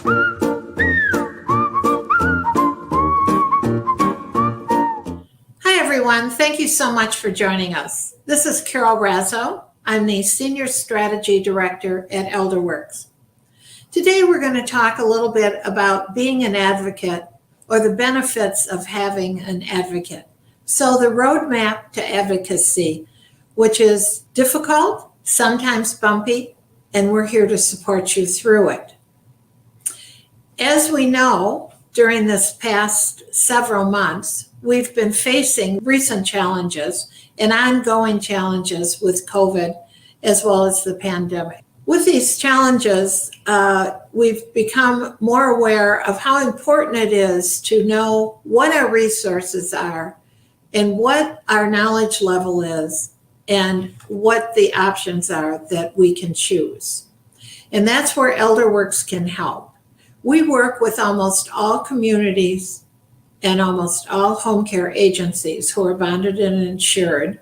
Hi, everyone. Thank you so much for joining us. This is Carol Raso. I'm the Senior Strategy Director at Elderwerks. Today, we're going to talk a little bit about being an advocate or the benefits of having an advocate. So the roadmap to advocacy, which is difficult, sometimes bumpy, and we're here to support you through it. As we know, during this past several months, we've been facing recent challenges and ongoing challenges with COVID as well as the pandemic. With these challenges, we've become more aware of how important it is to know what our resources are and what our knowledge level is and what the options are that we can choose. And that's where Elderwerks can help. We work with almost all communities and almost all home care agencies who are bonded and insured,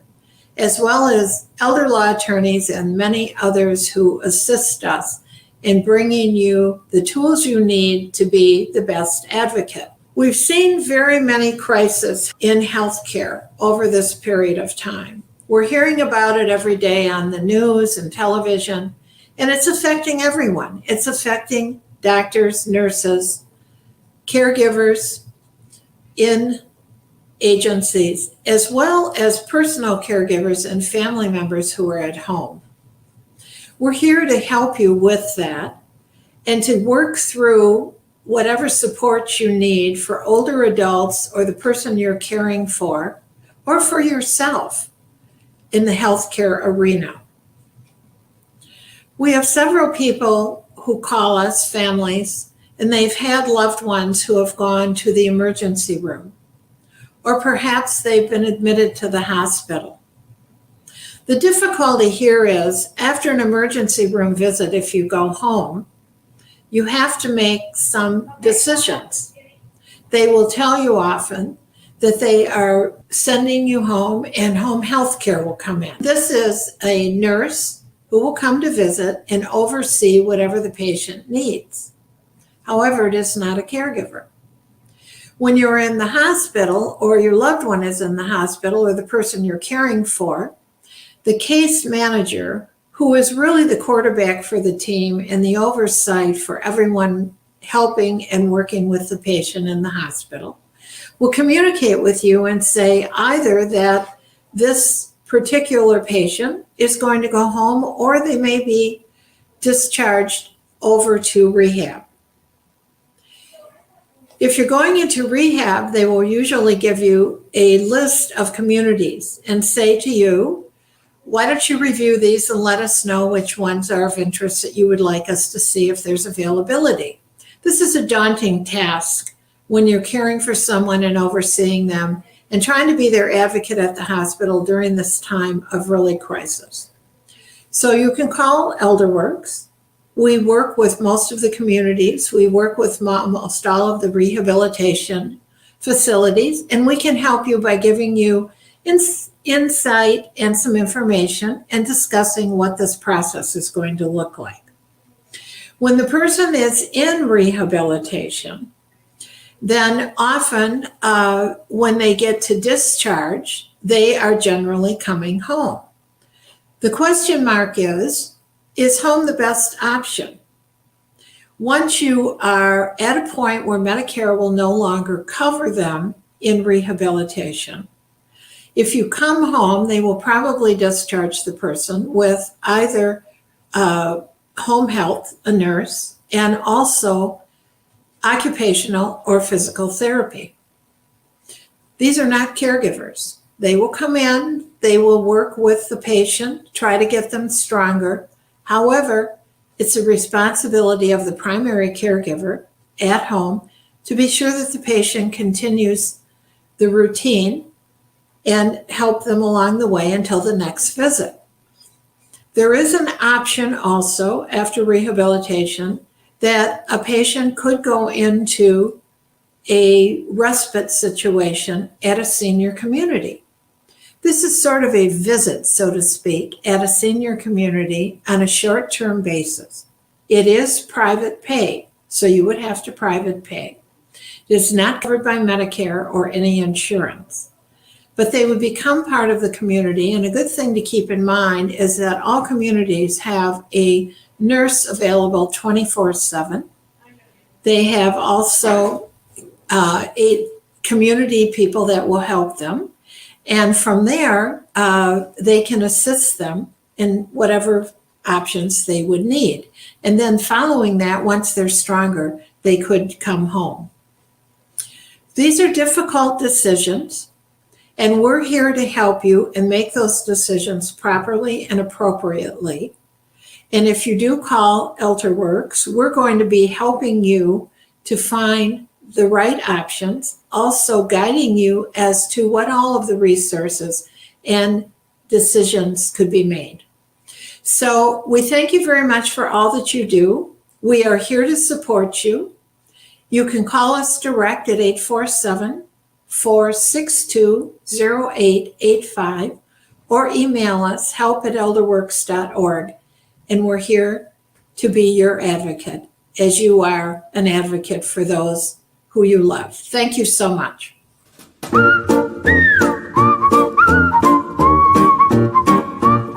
as well as elder law attorneys and many others who assist us in bringing you the tools you need to be the best advocate. We've seen very many crises in healthcare over this period of time. We're hearing about it every day on the news and television, and it's affecting everyone. It's affecting doctors, nurses, caregivers in agencies, as well as personal caregivers and family members who are at home. We're here to help you with that and to work through whatever support you need for older adults or the person you're caring for, or for yourself in the healthcare arena. We have several people who call us, families, and they've had loved ones who have gone to the emergency room, or perhaps they've been admitted to the hospital. The difficulty here is, after an emergency room visit, if you go home, you have to make some decisions. They will tell you often that they are sending you home and home health care will come in. This is a nurse who will come to visit and oversee whatever the patient needs. However, it is not a caregiver. When you're in the hospital or your loved one is in the hospital or the person you're caring for, the case manager, who is really the quarterback for the team and the oversight for everyone helping and working with the patient in the hospital, will communicate with you and say either that this particular patient is going to go home or they may be discharged over to rehab. If you're going into rehab, they will usually give you a list of communities and say to you, why don't you review these and let us know which ones are of interest that you would like us to see if there's availability. This is a daunting task when you're caring for someone and overseeing them and trying to be their advocate at the hospital during this time of really crisis. So you can call Elderwerks. We work with most of the communities. We work with almost all of the rehabilitation facilities, and we can help you by giving you insight and some information and discussing what this process is going to look like. When the person is in rehabilitation, then often when they get to discharge, they are generally coming home. The question mark is home the best option? Once you are at a point where Medicare will no longer cover them in rehabilitation, if you come home, they will probably discharge the person with either home health, a nurse, and also occupational or physical therapy. These are not caregivers. They will come in, they will work with the patient, try to get them stronger. However, it's a responsibility of the primary caregiver at home to be sure that the patient continues the routine and help them along the way until the next visit. There is an option also after rehabilitation that a patient could go into a respite situation at a senior community. This is sort of a visit, so to speak, at a senior community on a short-term basis. It is private pay, so you would have to private pay. It is not covered by Medicare or any insurance, but they would become part of the community. And a good thing to keep in mind is that all communities have a nurse available 24/7. They have also 8 community people that will help them. And from there, they can assist them in whatever options they would need. And then following that, once they're stronger, they could come home. These are difficult decisions, and we're here to help you and make those decisions properly and appropriately. And if you do call Elderwerks, we're going to be helping you to find the right options, also guiding you as to what all of the resources and decisions could be made. So we thank you very much for all that you do. We are here to support you. You can call us direct at 847-462-0885 or email us help@elderwerks.org. And we're here to be your advocate, as you are an advocate for those who you love. Thank you so much.